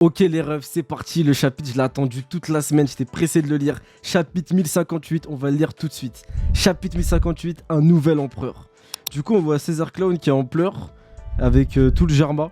Ok les refs, c'est parti, le chapitre, je l'ai attendu toute la semaine, j'étais pressé de le lire. Chapitre 1058, on va le lire tout de suite. Chapitre 1058, un nouvel empereur. Du coup, on voit César Clown qui est en pleurs avec tout le Germa.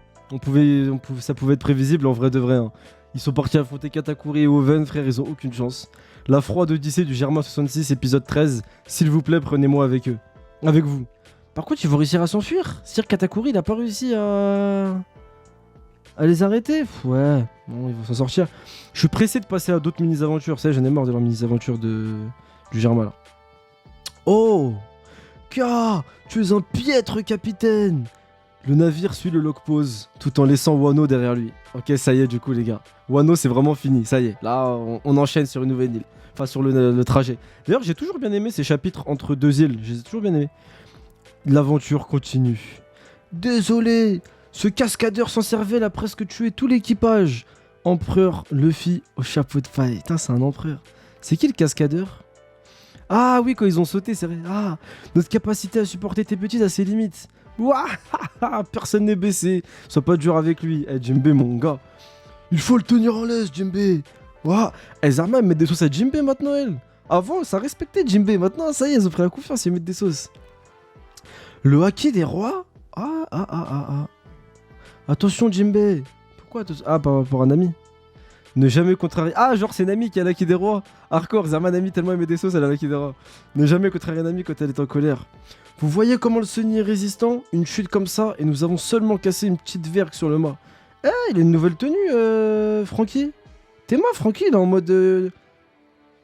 Ça pouvait être prévisible en vrai de vrai. Hein. Ils sont partis affronter Katakuri et Oven, frère, ils ont aucune chance. La froide odyssée du Germa 66, épisode 13. S'il vous plaît, prenez-moi avec eux. Avec vous. Par contre, ils vont réussir à s'enfuir. C'est-à-dire que Katakuri, il a pas réussi à les arrêter. Ouais, bon, ils vont s'en sortir. Je suis pressé de passer à d'autres mini-aventures. Ça, j'en ai marre de leurs mini-aventures du Germa là. Oh K, tu es un piètre capitaine. Le navire suit le log pose tout en laissant Wano derrière lui. Ok, ça y est, du coup, les gars. Wano, c'est vraiment fini. Ça y est. Là, on enchaîne sur une nouvelle île. Enfin, sur le trajet. D'ailleurs, j'ai toujours bien aimé ces chapitres entre deux îles. J'ai toujours bien aimé. L'aventure continue. Désolé, ce cascadeur sans cervelle a presque tué tout l'équipage. Empereur Luffy au chapeau de paille. Putain, c'est un empereur. C'est qui le cascadeur? Ah oui, quand ils ont sauté, c'est vrai. Ah, notre capacité à supporter tes petites a ses limites. Ouah, personne n'est baissé. Sois pas dur avec lui. Eh, Jinbei, mon gars. Il faut le tenir en laisse, Jinbei. Ouah, eh, Zama, mettre des sauces à Jinbei maintenant, elle. Avant, ça respectait Jinbei. Maintenant, ça y est, ils ont pris la confiance, ils mettent des sauces. Le haki des rois? Ah. Attention, Jinbei. Pourquoi Ah, par rapport à Nami. Ne jamais contrarier. Ah, genre, c'est Nami qui a l'haki des rois. Hardcore, Zama Nami tellement elle met des sauces, elle a l'haki des rois. Ne jamais contrarier Nami quand elle est en colère. Vous voyez comment le Sunny est résistant? Une chute comme ça, et nous avons seulement cassé une petite vergue sur le mât. Eh, il a une nouvelle tenue, Francky. T'es moi, Francky, il est en mode. Je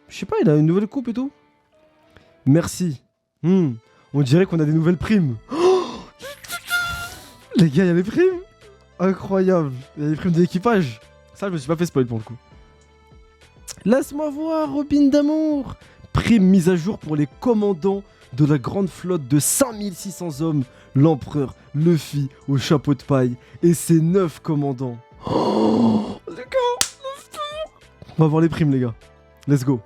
sais pas, il a une nouvelle coupe et tout. Merci. On dirait qu'on a des nouvelles primes. Oh les gars, il y a des primes. Incroyable. Il y a des primes d'équipage. Ça, je me suis pas fait spoil pour le coup. Laisse-moi voir, Robin d'amour. Prime mise à jour pour les commandants de la grande flotte de 5600 hommes. L'empereur Luffy au chapeau de paille et ses 9 commandants. Oh, les gars, on va voir les primes, les gars. Let's go.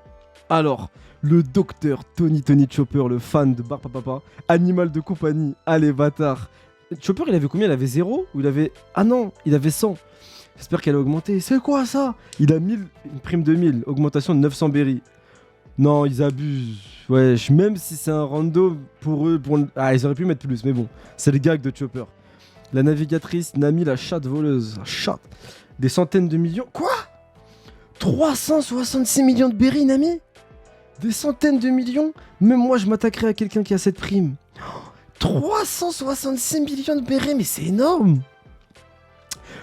Alors, le docteur Tony Chopper, le fan de Barpapapa, animal de compagnie, allez bâtard. Chopper, il avait combien? Il avait 0 ou il avait... Ah non, il avait 100. J'espère qu'elle a augmenté. C'est quoi ça? Il a 1000, une prime de 1000, augmentation de 900 berries. Non, ils abusent. Ouais, même si c'est un random pour eux... Ah, ils auraient pu mettre plus, mais bon. C'est le gag de Chopper. La navigatrice Nami, la chatte voleuse. La chatte. Des centaines de millions... Quoi? 366 millions de berries, Nami? Des centaines de millions? Même moi, je m'attaquerai à quelqu'un qui a cette prime. 366 millions de berries, mais c'est énorme!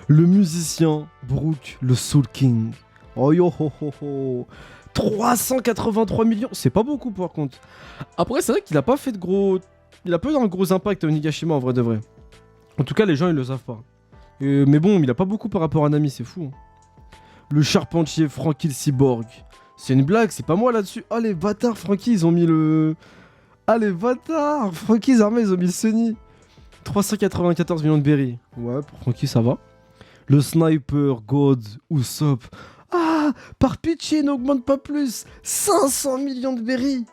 Le musicien Brook, le Soul King. Oh yo ho ho ho. 383 millions, c'est pas beaucoup par contre. Après, c'est vrai qu'il a pas fait de gros... Il a pas eu un gros impact à Onigashima en vrai de vrai. En tout cas, les gens ils le savent pas. Mais bon, il a pas beaucoup par rapport à Nami, c'est fou. Hein. Le charpentier Franky le cyborg. C'est une blague, c'est pas moi là-dessus. Ah les bâtards, Franky, ils ont mis le... Ah les bâtards, Franky, Zarma, ils ont mis le Sunny. 394 millions de berries. Ouais, pour Franky, ça va. Le sniper, God, Usopp. Ah, par pitié, n'augmente pas plus. 500 millions de berries.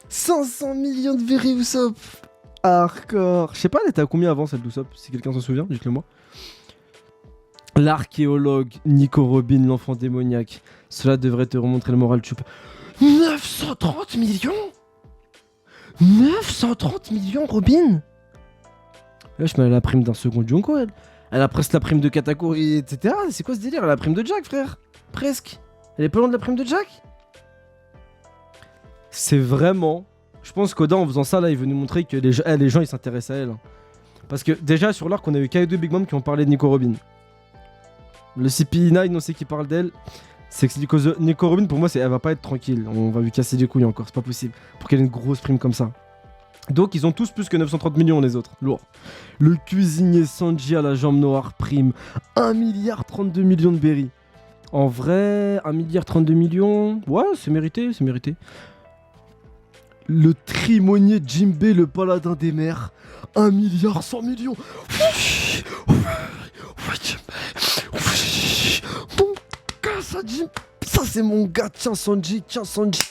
500 millions de berries, Usopp. Hardcore. Je sais pas, elle était à combien avant celle d'Usopp? Si quelqu'un s'en souvient, dites-le moi. L'archéologue Nico Robin, l'enfant démoniaque. Cela devrait te remontrer le moral de Chopper. 930 millions? 930 millions, Robin? Wesh, mais elle a la prime d'un second Junko, elle. Elle a presque la prime de Katakuri, etc. C'est quoi ce délire? Elle a la prime de Jack, frère. Presque. Elle est pas loin de la prime de Jack? C'est vraiment... Je pense qu'Oda, en faisant ça, là, il veut nous montrer que les gens, ils s'intéressent à elle. Hein. Parce que déjà, sur l'arc, on a eu Kaido et Big Mom qui ont parlé de Nico Robin. Le CP9, on sait qui parle d'elle. C'est que Nico Robin, pour moi, elle va pas être tranquille. On va lui casser les couilles encore, c'est pas possible. Pour qu'elle ait une grosse prime comme ça. Donc, ils ont tous plus que 930 millions, les autres. Lourd. Le cuisinier Sanji à la jambe noire, prime 1 milliard 32 millions de berries. En vrai, 1 milliard 32 millions... Ouais, c'est mérité, c'est mérité. Le trimonier Jinbei, le paladin des mers, 1 milliard 100 millions. Mon gars, ça Ça c'est mon gars, tiens Sanji,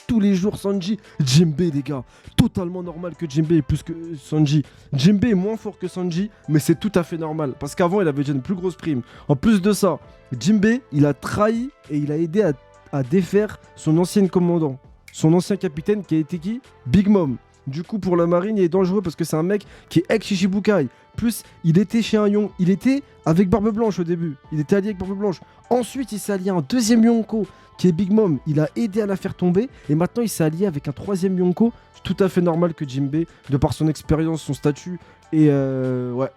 tous les jours Sanji. Jinbe les gars, totalement normal que Jinbe est plus que Sanji. Jinbe est moins fort que Sanji, mais c'est tout à fait normal. Parce qu'avant il avait déjà une plus grosse prime. En plus de ça, Jinbe, il a trahi et il a aidé à défaire son ancien commandant. Son ancien capitaine qui a été qui? Big Mom. Du coup, pour la marine, il est dangereux parce que c'est un mec qui est ex-Shichibukai. Plus, il était chez un Yonko. Il était avec Barbe Blanche au début. Il était allié avec Barbe Blanche. Ensuite, il s'est allié à un deuxième Yonko qui est Big Mom. Il a aidé à la faire tomber. Et maintenant, il s'est allié avec un troisième Yonko. C'est tout à fait normal que Jinbe, de par son expérience, son statut et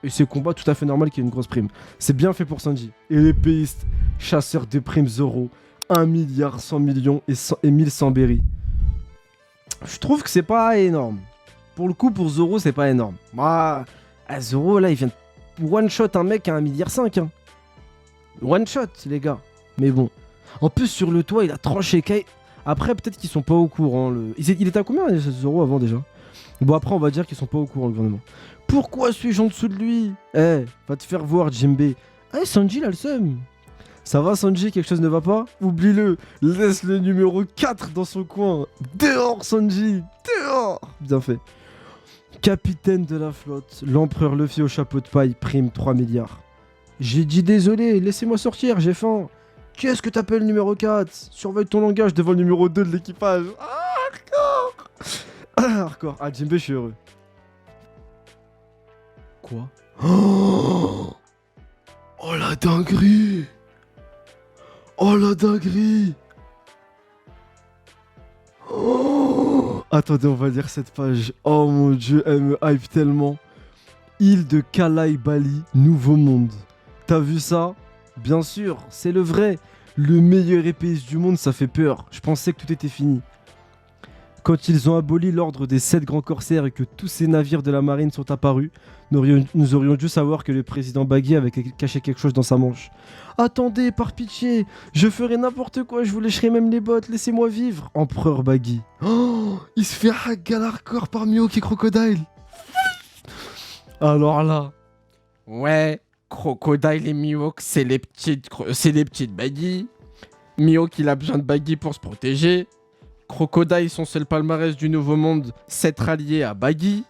ses combats, tout à fait normal qu'il y ait une grosse prime. C'est bien fait pour Sanji. Et l'épéiste, chasseur de primes Zoro, 1 milliard 100 millions et 1100 berries. Je trouve que c'est pas énorme. Pour le coup, pour Zoro, c'est pas énorme. Bah, Zoro, là, il vient de one-shot un mec à 1,5 milliard. Hein. One-shot, les gars. Mais bon. En plus, sur le toit, il a tranché Kai. Après, peut-être qu'ils sont pas au courant. Il était à combien, Zoro, avant, déjà? Bon, après, on va dire qu'ils sont pas au courant, le gouvernement. Pourquoi suis-je en dessous de lui? Va te faire voir, Jinbe. Sanji, il a le seum. Ça va Sanji, quelque chose ne va pas? Oublie-le, laisse le numéro 4 dans son coin. Dehors Sanji, dehors. Bien fait. Capitaine de la flotte, l'empereur Luffy au chapeau de paille, prime 3 milliards. J'ai dit désolé, laissez-moi sortir, j'ai faim. Qu'est-ce que t'appelles numéro 4? Surveille ton langage devant le numéro 2 de l'équipage. Hardcore. Hardcore. Ah, Jinbe, je suis heureux. Quoi? Oh la dinguerie. Oh la dinguerie! Oh, attendez, on va lire cette page. Oh mon dieu, elle me hype tellement. Île de Kalai Bali, Nouveau Monde. T'as vu ça? Bien sûr, c'est le vrai. Le meilleur épéiste du monde, ça fait peur. Je pensais que tout était fini. Quand ils ont aboli l'ordre des 7 grands corsaires et que tous ces navires de la marine sont apparus, nous aurions dû savoir que le président Baggy avait caché quelque chose dans sa manche. Attendez, par pitié, je ferai n'importe quoi, je vous lécherai même les bottes, laissez-moi vivre, empereur Baggy. Oh, il se fait hack à l'hardcore par Mihawk et Crocodile. Alors là. Ouais, Crocodile et Mihawk, c'est les petites Baggy. Mihawk, il a besoin de Baggy pour se protéger. Crocodile, son seul palmarès du Nouveau Monde, s'être allié à Baggy.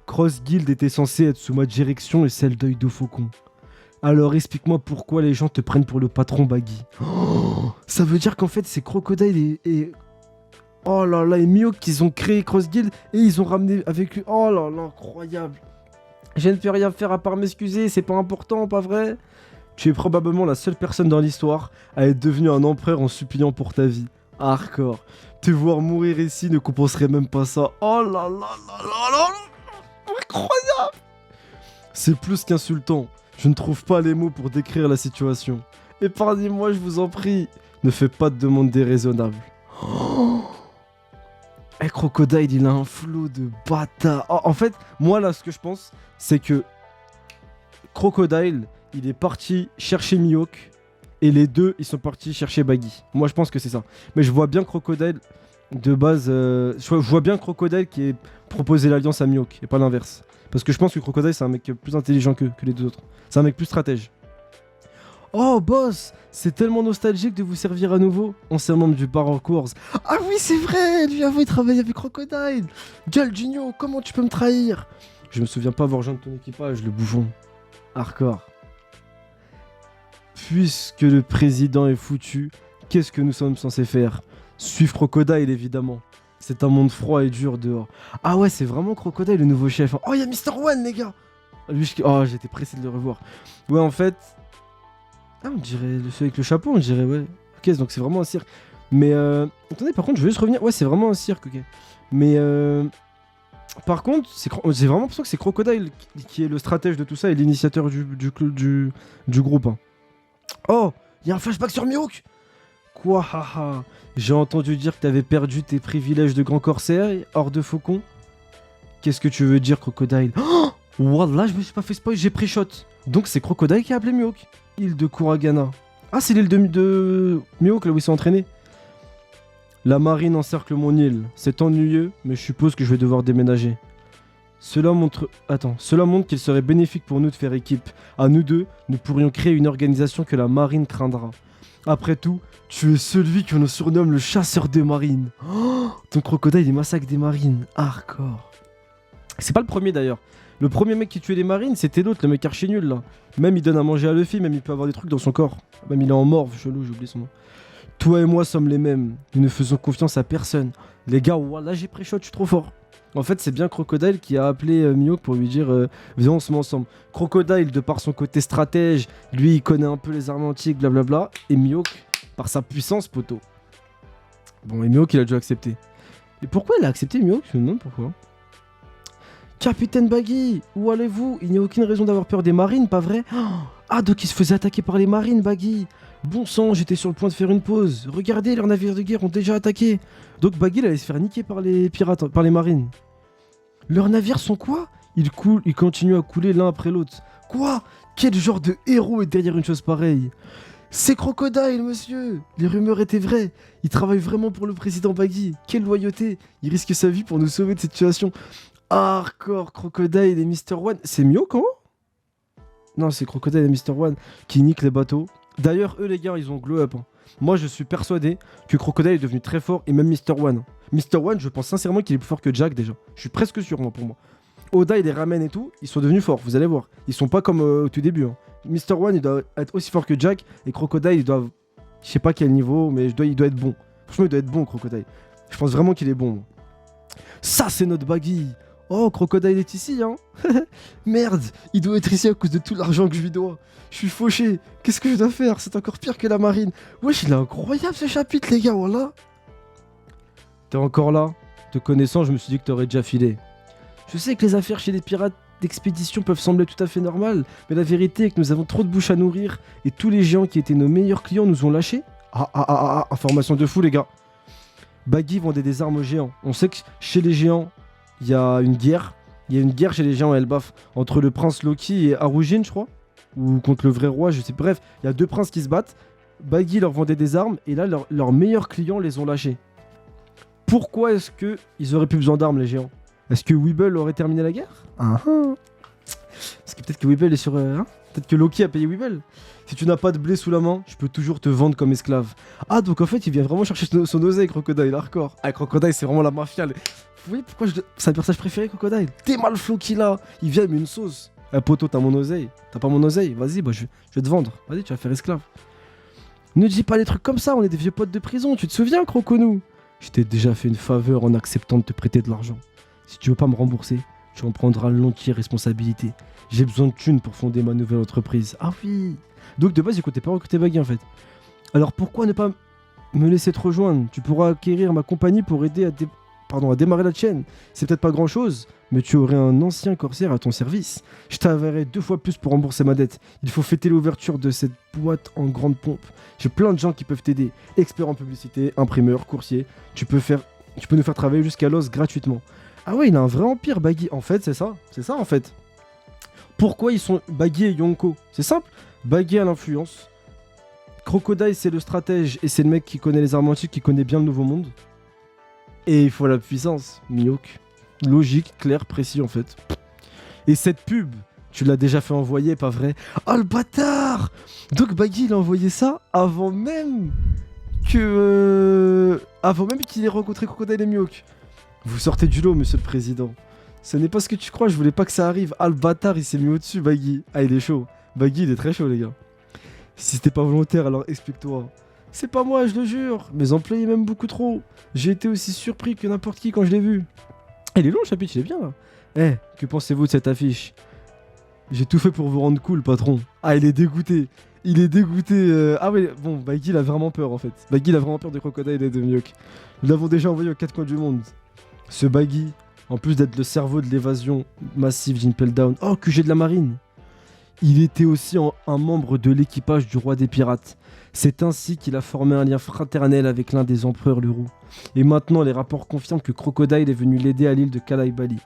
Cross Guild était censé être sous ma direction et celle d'Œil de Faucon. Alors explique-moi pourquoi les gens te prennent pour le patron Baggy. Oh, ça veut dire qu'en fait c'est Crocodile et... Oh là là, et Mihawk qu'ils ont créé Cross Guild et ils ont ramené avec lui... Oh là là, incroyable. Je ne peux rien faire à part m'excuser, c'est pas important, pas vrai? Tu es probablement la seule personne dans l'histoire à être devenue un empereur en suppliant pour ta vie. Hardcore. Te voir mourir ici ne compenserait même pas ça. Oh là là là là là là. Incroyable. C'est plus qu'insultant. Je ne trouve pas les mots pour décrire la situation. Épargnez-moi, je vous en prie. Ne fais pas de demande déraisonnable. Oh. Crocodile, il a un flot de bâtard. Oh, en fait, moi là, ce que je pense, c'est que Crocodile, il est parti chercher Mihawk. Et les deux, ils sont partis chercher Baggy. Moi, je pense que c'est ça. Mais je vois bien Crocodile, de base... je vois bien Crocodile qui ait proposé l'alliance à Mihawk, et pas l'inverse. Parce que je pense que Crocodile, c'est un mec plus intelligent que les deux autres. C'est un mec plus stratège. Oh, boss! C'est tellement nostalgique de vous servir à nouveau. Ancien membre du Power Wars. Ah oui, c'est vrai! Lui avant, il travaillait avec Crocodile. Gueule, Junio, comment tu peux me trahir? Je me souviens pas avoir rejoint ton équipage, le bouffon. Hardcore. Puisque le président est foutu, qu'est-ce que nous sommes censés faire? Suivre Crocodile, évidemment. C'est un monde froid et dur dehors. Ah ouais, c'est vraiment Crocodile, le nouveau chef. Oh, il y a Mr. One, les gars! Lui, oh, j'étais pressé de le revoir. Ouais, en fait... Ah, on dirait celui avec le chapeau, on dirait, ouais. Ok, donc c'est vraiment un cirque. Mais, attendez, par contre, je veux juste revenir. Ouais, c'est vraiment un cirque, ok. Mais, par contre, j'ai vraiment l'impression que c'est Crocodile qui est le stratège de tout ça et l'initiateur du groupe. Hein. Oh, il y a un flashback sur Mihawk. Quoi, haha. J'ai entendu dire que t'avais perdu tes privilèges de grand corsaire hors de faucon. Qu'est-ce que tu veux dire, Crocodile? Oh, Wallah, je me suis pas fait spoil, j'ai pris shot. Donc c'est Crocodile qui a appelé Mihawk. Île de Kuragana. Ah, c'est l'île de Mihawk, là où ils sont entraînés. La marine encercle mon île. C'est ennuyeux, mais je suppose que je vais devoir déménager. Cela montre qu'il serait bénéfique pour nous de faire équipe. À nous deux, nous pourrions créer une organisation que la marine craindra. Après tout, tu es celui que l'on surnomme le chasseur des marines. Oh, ton crocodile, il massacre des marines. Hardcore. C'est pas le premier d'ailleurs. Le premier mec qui tuait les marines, c'était l'autre, le mec archi nul là. Même il donne à manger à Luffy, même il peut avoir des trucs dans son corps. Même il est en morve, chelou, j'ai oublié son nom. Toi et moi sommes les mêmes. Nous ne faisons confiance à personne. Les gars, voilà, j'ai pré-shot, je suis trop fort. En fait, c'est bien Crocodile qui a appelé Mihawk pour lui dire viens, on se met ensemble. Crocodile, de par son côté stratège, lui, il connaît un peu les armes antiques, blablabla. Et Mihawk, par sa puissance, poteau. Bon, et Mihawk, il a déjà accepté. Et pourquoi il a accepté Mihawk? Je me demande pourquoi. Capitaine Baggy, où allez-vous? Il n'y a aucune raison d'avoir peur des marines, pas vrai? Ah, donc il se faisait attaquer par les marines, Baggy. Bon sang, j'étais sur le point de faire une pause. Regardez, leurs navires de guerre ont déjà attaqué. Donc Baggy, il allait se faire niquer par les pirates, par les marines. Leurs navires sont quoi? Ils continuent à couler l'un après l'autre. Quoi? Quel genre de héros est derrière une chose pareille? C'est Crocodile, monsieur. Les rumeurs étaient vraies. Il travaille vraiment pour le président Baggy. Quelle loyauté. Il risque sa vie pour nous sauver de cette situation. Hardcore, Crocodile et Mr. One. C'est Mihawk, hein? Non, c'est Crocodile et Mr. One qui niquent les bateaux. D'ailleurs, eux, les gars, ils ont glow up. Hein. Moi, je suis persuadé que Crocodile est devenu très fort et même Mr. One. Mr. One, je pense sincèrement qu'il est plus fort que Jack déjà. Je suis presque sûr, moi, pour moi. Oda, il les ramène et tout, ils sont devenus forts, vous allez voir. Ils sont pas comme au tout début. Hein. Mr. One, il doit être aussi fort que Jack et Crocodile, il doit. Je sais pas quel niveau, mais il doit être bon. Franchement, il doit être bon, Crocodile. Je pense vraiment qu'il est bon. Moi. Ça, c'est notre Baggy. Oh, Crocodile est ici, hein. Merde, il doit être ici à cause de tout l'argent que je lui dois. Je suis fauché. Qu'est-ce que je dois faire? C'est encore pire que la marine. Wesh, il est incroyable ce chapitre, les gars, voilà. T'es encore là? Te connaissant, je me suis dit que t'aurais déjà filé. Je sais que les affaires chez les pirates d'expédition peuvent sembler tout à fait normales, mais la vérité est que nous avons trop de bouches à nourrir et tous les géants qui étaient nos meilleurs clients nous ont lâchés. Information de fou, les gars. Baggy vendait des armes aux géants. On sait que chez les géants, il y a une guerre. Il y a une guerre chez les géants à Elbaf entre le prince Loki et Harujin, je crois. Ou contre le vrai roi, je sais. Bref, il y a deux princes qui se battent. Baggy leur vendait des armes et là, leurs meilleurs clients les ont lâchés. Pourquoi est-ce qu'ils auraient plus besoin d'armes, les géants? Est-ce que Weeble aurait terminé la guerre? Parce que peut-être que Weeble est sur... Peut-être que Loki a payé Weeble. Si tu n'as pas de blé sous la main, je peux toujours te vendre comme esclave. Ah, donc en fait, il vient vraiment chercher son oseille, Crocodile, hardcore. Ah, Crocodile, c'est vraiment la mafia. Vous voyez pourquoi c'est un personnage préféré, Crocodile? T'es mal flow qu'il a. Il vient, il met une sauce. Eh, poteau, t'as mon oseille. T'as pas mon oseille? Vas-y, bah, je vais te vendre. Vas-y, tu vas faire esclave. Ne dis pas des trucs comme ça, on est des vieux potes de prison. Tu te souviens, Croconou? Je t'ai déjà fait une faveur en acceptant de te prêter de l'argent. Si tu veux pas me rembourser, tu en prendras l'entière responsabilité. J'ai besoin de thunes pour fonder ma nouvelle entreprise. Ah oui. Donc de base, il comptait pas recruter Baggy en fait. Alors pourquoi ne pas me laisser te rejoindre? Tu pourras acquérir ma compagnie pour aider à démarrer la chaîne. C'est peut-être pas grand chose, mais tu aurais un ancien corsaire à ton service. Je t'enverrai 2 fois plus pour rembourser ma dette. Il faut fêter l'ouverture de cette boîte en grande pompe. J'ai plein de gens qui peuvent t'aider. Experts en publicité, imprimeurs, coursiers. Tu peux nous faire travailler jusqu'à l'os gratuitement. Ah ouais, il a un vrai empire, Baggy. En fait, c'est ça. C'est ça, en fait. Pourquoi ils sont Baggy et Yonko? C'est simple. Baggy a l'influence. Crocodile, c'est le stratège et c'est le mec qui connaît les armes antiques, qui connaît bien le nouveau monde. Et il faut la puissance. Mihawk. Logique, clair, précis, en fait. Et cette pub, tu l'as déjà fait envoyer, pas vrai? Oh, le bâtard! Donc Baggy, il a envoyé ça avant même qu'il ait rencontré Crocodile et Mihawk. Vous sortez du lot, monsieur le président. Ce n'est pas ce que tu crois, je voulais pas que ça arrive. Ah, le bâtard, il s'est mis au-dessus, Baggy. Ah, il est chaud. Baggy, il est très chaud, les gars. Si c'était pas volontaire, alors explique-toi. C'est pas moi, je le jure. Mes employés m'aiment beaucoup trop. J'ai été aussi surpris que n'importe qui quand je l'ai vu. Il est long, le chapitre, il est bien, là. Eh, que pensez-vous de cette affiche? J'ai tout fait pour vous rendre cool, patron. Ah, il est dégoûté. Il est dégoûté. Ah ouais, bon, Baggy, il a vraiment peur, en fait. Baggy, il a vraiment peur de Crocodile et de Mihawk. Nous l'avons déjà envoyé aux 4 coins du monde. Ce Baggy, en plus d'être le cerveau de l'évasion massive d'Impel Down, oh, QG de la marine, il était aussi un membre de l'équipage du roi des pirates. C'est ainsi qu'il a formé un lien fraternel avec l'un des empereurs, le roux. Et maintenant, les rapports confirment que Crocodile est venu l'aider à l'île de Kalaibali.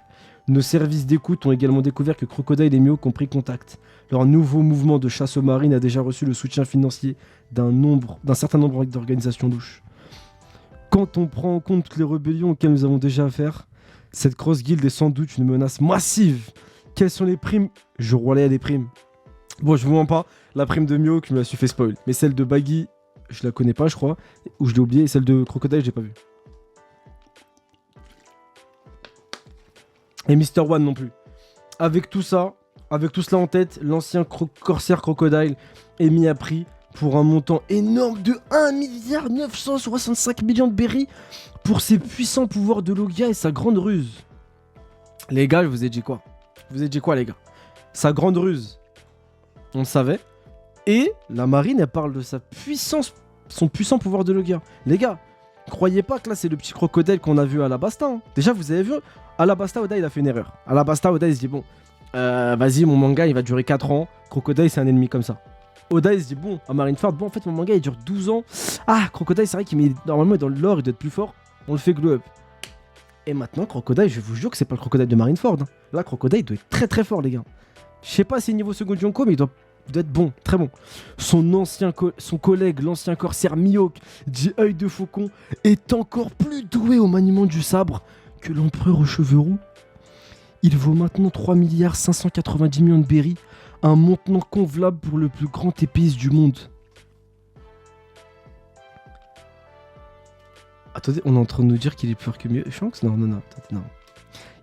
Nos services d'écoute ont également découvert que Crocodile et Mihawk ont pris contact. Leur nouveau mouvement de chasse aux marines a déjà reçu le soutien financier d'un certain nombre d'organisations louches. Quand on prend en compte toutes les rébellions auxquelles nous avons déjà affaire, cette grosse guilde est sans doute une menace massive. Quelles sont les primes? Je relais les primes. Bon, je vous mens pas, la prime de Mihawk, je me la suis fait spoil. Mais celle de Baggy, je la connais pas, je crois. Ou je l'ai oublié. Et celle de Crocodile, j'ai pas vu. Et Mr. One non plus. Avec tout ça, avec tout cela en tête, l'ancien corsaire Crocodile est mis à prix pour un montant énorme de 1,965 milliard de berry pour ses puissants pouvoirs de Logia et sa grande ruse. Les gars, je vous ai dit quoi? Je vous ai dit quoi, les gars? Sa grande ruse, on le savait. Et la marine, elle parle de sa puissance, son puissant pouvoir de Logia. Les gars, croyez pas que là, c'est le petit crocodile qu'on a vu à Alabasta. Hein. Déjà, vous avez vu, à Alabasta, Oda, il a fait une erreur. À Alabasta, Oda, il se dit, bon, vas-y, mon manga, il va durer 4 ans. Crocodile, c'est un ennemi comme ça. Oda, il se dit, bon, à Marineford, bon, en fait, mon manga, il dure 12 ans. Ah, Crocodile, c'est vrai qu'il met, normalement, dans le lore, il doit être plus fort. On le fait glow up. Et maintenant, Crocodile, je vous jure que c'est pas le Crocodile de Marineford. Hein. Là, Crocodile, il doit être très très fort, les gars. Je sais pas si niveau second Yonko, mais il doit être bon, très bon. Son collègue, l'ancien corsaire Mihawk, dit œil de faucon, est encore plus doué au maniement du sabre que l'empereur aux cheveux roux. Il vaut maintenant 3,590 milliards de berry, un montant convenable pour le plus grand épéiste du monde. Attendez, on est en train de nous dire qu'il est plus fort que Shanks? Non, attendez, non.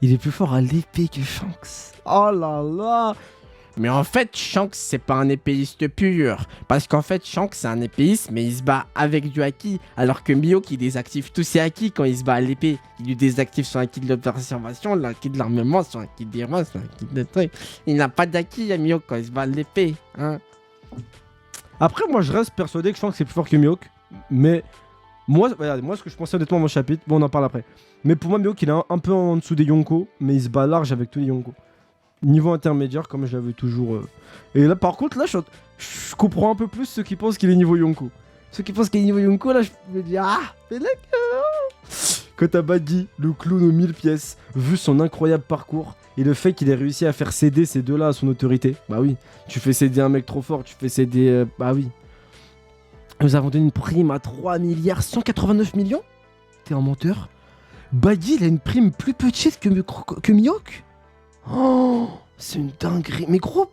Il est plus fort à l'épée que Shanks. Oh là là! Mais en fait, Shanks, c'est pas un épéiste pur. Parce qu'en fait, Shanks, c'est un épéiste, mais il se bat avec du haki. Alors que Mihawk, il désactive tous ses haki quand il se bat à l'épée. Il lui désactive son haki de l'observation, le haki de l'armement, son haki des rois, son haki de trucs. Il n'a pas d'haki à Mihawk quand il se bat à l'épée. Hein. Après, moi, je reste persuadé que Shanks est plus fort que Mihawk. Mais moi, regardez, moi, ce que je pensais honnêtement à mon chapitre, bon, on en parle après. Mais pour moi, Mihawk, il est un peu en dessous des Yonko, mais il se bat large avec tous les Yonko. Niveau intermédiaire, comme je l'avais toujours. Et là, par contre, là, je comprends un peu plus ceux qui pensent qu'il est niveau Yonko. Ceux qui pensent qu'il est niveau Yonko, là, je me dis, ah, mais là, quand t'as Baggy, le clown aux 1000 pièces, vu son incroyable parcours et le fait qu'il ait réussi à faire céder ces deux-là à son autorité, bah oui, tu fais céder un mec trop fort, tu fais céder. Bah oui. Nous avons donné une prime à 3,189 milliards. T'es un menteur. Baggy, il a une prime plus petite que Mihawk. Oh, c'est une dinguerie. Mais gros,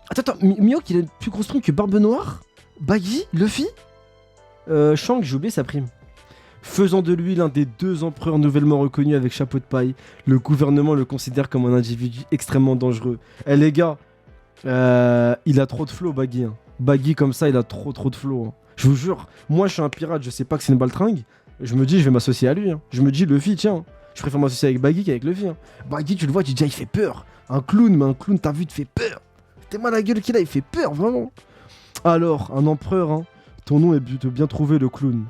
attends, Mihawk, il a une plus grosse prime que Barbe Noire, Baggy, Luffy, Shanks, j'ai oublié sa prime. Faisant de lui l'un des 2 empereurs nouvellement reconnus avec chapeau de paille, le gouvernement le considère comme un individu extrêmement dangereux. Eh les gars, il a trop de flow, Baggy. Hein. Baggy comme ça, il a trop de flow. Hein. Je vous jure, moi je suis un pirate, je sais pas que c'est une baltringue. Je me dis, je vais m'associer à lui. Hein. Je me dis, Luffy, tiens, je préfère m'associer avec Baggy qu'avec Luffy. Hein. Baggy, tu le vois, tu dis, il fait peur. Un clown, mais un clown, t'as vu, te fait peur. T'es mal la gueule qu'il a, il fait peur, vraiment. Alors, un empereur, hein, ton nom est bien trouvé, le clown.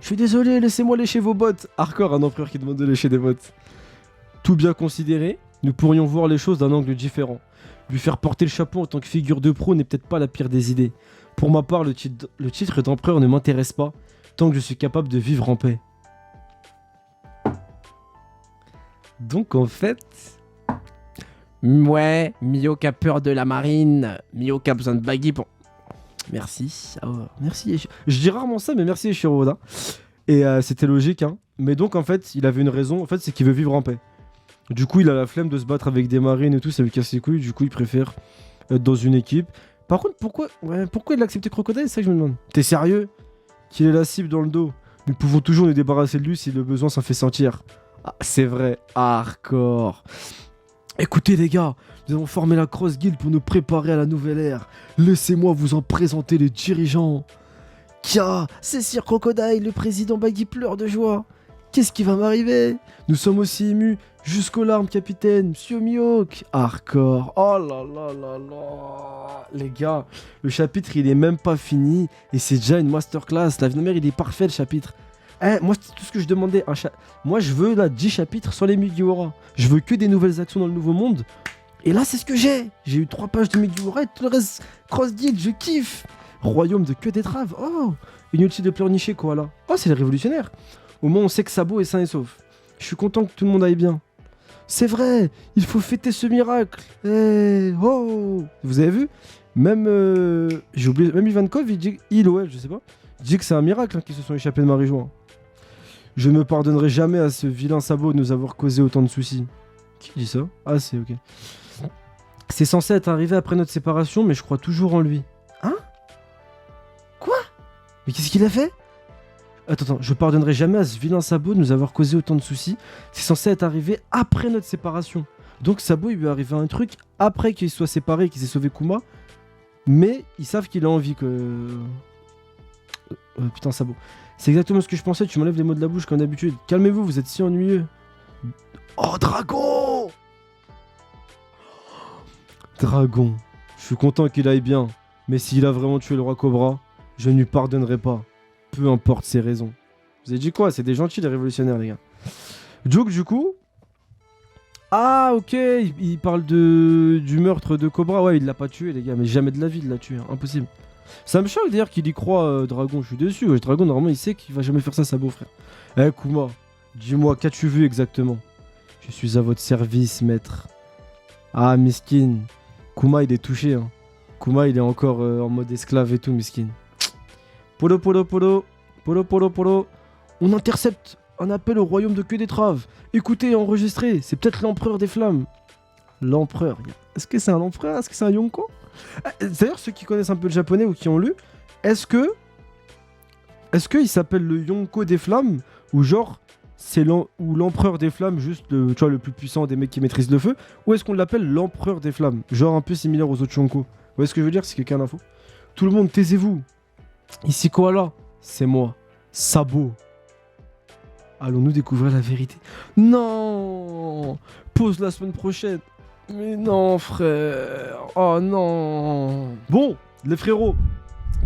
Je suis désolé, laissez-moi lécher vos bottes. Hardcore, un empereur qui demande de lécher des bottes. Tout bien considéré, nous pourrions voir les choses d'un angle différent. Lui faire porter le chapeau en tant que figure de pro n'est peut-être pas la pire des idées. Pour ma part, le titre d'empereur ne m'intéresse pas, tant que je suis capable de vivre en paix. Donc en fait... Ouais, Mihawk a peur de la marine. Mihawk a besoin de Baggy pour... Merci. Oh, merci. Je dis rarement ça, mais merci Eiichiro Oda. Et c'était logique, hein. Mais donc en fait, il avait une raison. En fait, c'est qu'il veut vivre en paix. Du coup, il a la flemme de se battre avec des marines et tout, ça lui casse les couilles. Du coup, il préfère être dans une équipe. Par contre, pourquoi il a accepté Crocodile? C'est ça que je me demande. T'es sérieux? Qu'il ait la cible dans le dos. Nous pouvons toujours nous débarrasser de lui si le besoin s'en fait sentir. Ah, c'est vrai. Hardcore. Écoutez les gars, nous avons formé la Cross Guild pour nous préparer à la nouvelle ère. Laissez-moi vous en présenter les dirigeants. Kia, c'est Sir Crocodile, le président Baggy pleure de joie. Qu'est-ce qui va m'arriver? Nous sommes aussi émus jusqu'aux larmes, capitaine, Monsieur Mihawk. Hardcore. Oh là là là là. Les gars, le chapitre il est même pas fini et c'est déjà une masterclass. La vie de mère il est parfait le chapitre. Moi, c'est tout ce que je demandais. Moi, je veux là 10 chapitres sans les Mugiwara. Je veux que des nouvelles actions dans le nouveau monde. Et là, c'est ce que j'ai. J'ai eu 3 pages de Mugiwara et tout le reste, Cross Guild, je kiffe. Royaume de que d'étraves. Oh, inutile de pleurnicher, quoi, là. Oh, c'est les révolutionnaires. Au moins, on sait que Sabo est sain et sauf. Je suis content que tout le monde aille bien. C'est vrai, il faut fêter ce miracle. Hey, oh. Vous avez vu? Même, j'ai oublié, même Ivankov, il dit, je sais pas, il dit que c'est un miracle hein, qu'ils se sont échappés de Marie-Joie. Je ne me pardonnerai jamais à ce vilain Sabot de nous avoir causé autant de soucis. Qui dit ça? Ah, c'est ok. C'est censé être arrivé après notre séparation, mais je crois toujours en lui. Hein? Quoi? Mais qu'est-ce qu'il a fait? Attends, je pardonnerai jamais à ce vilain Sabo de nous avoir causé autant de soucis. C'est censé être arrivé après notre séparation. Donc Sabo, il lui est arrivé un truc après qu'il soit séparé, qu'il s'est sauvé Kuma. Mais ils savent qu'il a envie que... putain, Sabo. C'est exactement ce que je pensais, tu m'enlèves les mots de la bouche comme d'habitude. Calmez-vous, vous êtes si ennuyeux. Oh, Dragon! Dragon. Je suis content qu'il aille bien. Mais s'il a vraiment tué le roi Cobra, je ne lui pardonnerai pas. Peu importe ses raisons. Vous avez dit quoi? C'est des gentils, les révolutionnaires, les gars. Juke, du coup... Ah, ok, il parle du meurtre de Cobra. Ouais, il l'a pas tué, les gars, mais jamais de la vie, il l'a tué. Hein. Impossible. Ça me choque d'ailleurs qu'il y croit, Dragon. Je suis déçu. Ouais. Dragon, normalement, il sait qu'il va jamais faire ça, Sabo, frère. Eh, Kuma, dis-moi, qu'as-tu vu exactement? Je suis à votre service, maître. Ah, miskin. Kuma, il est touché. Hein. Kuma, il est encore en mode esclave et tout, miskin. Polo, polo, polo. Polo, polo, polo. On intercepte un appel au royaume de Queue d'Étrave. Écoutez, enregistrez. C'est peut-être l'empereur des flammes. L'empereur. Est-ce que c'est un empereur? Est-ce que c'est un Yonko? D'ailleurs, ceux qui connaissent un peu le japonais ou qui ont lu, est-ce qu'il s'appelle le Yonko des flammes? Ou genre, c'est l'empereur des flammes, juste tu vois, le plus puissant des mecs qui maîtrisent le feu? Ou est-ce qu'on l'appelle l'empereur des flammes? Genre un peu similaire aux autres Yonko. Vous voyez ce que je veux dire? Si quelqu'un a l'info. Tout le monde, taisez-vous. Ici, Koala, c'est moi, Sabo. Allons-nous découvrir la vérité? Non! Pause la semaine prochaine. Mais non, frère. Oh non. Bon, les frérots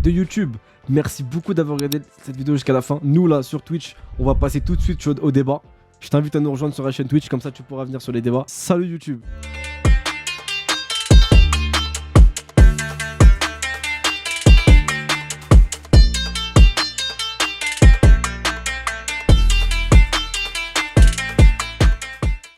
de YouTube, merci beaucoup d'avoir regardé cette vidéo jusqu'à la fin. Nous, là, sur Twitch, on va passer tout de suite au débat. Je t'invite à nous rejoindre sur la chaîne Twitch, comme ça tu pourras venir sur les débats. Salut YouTube.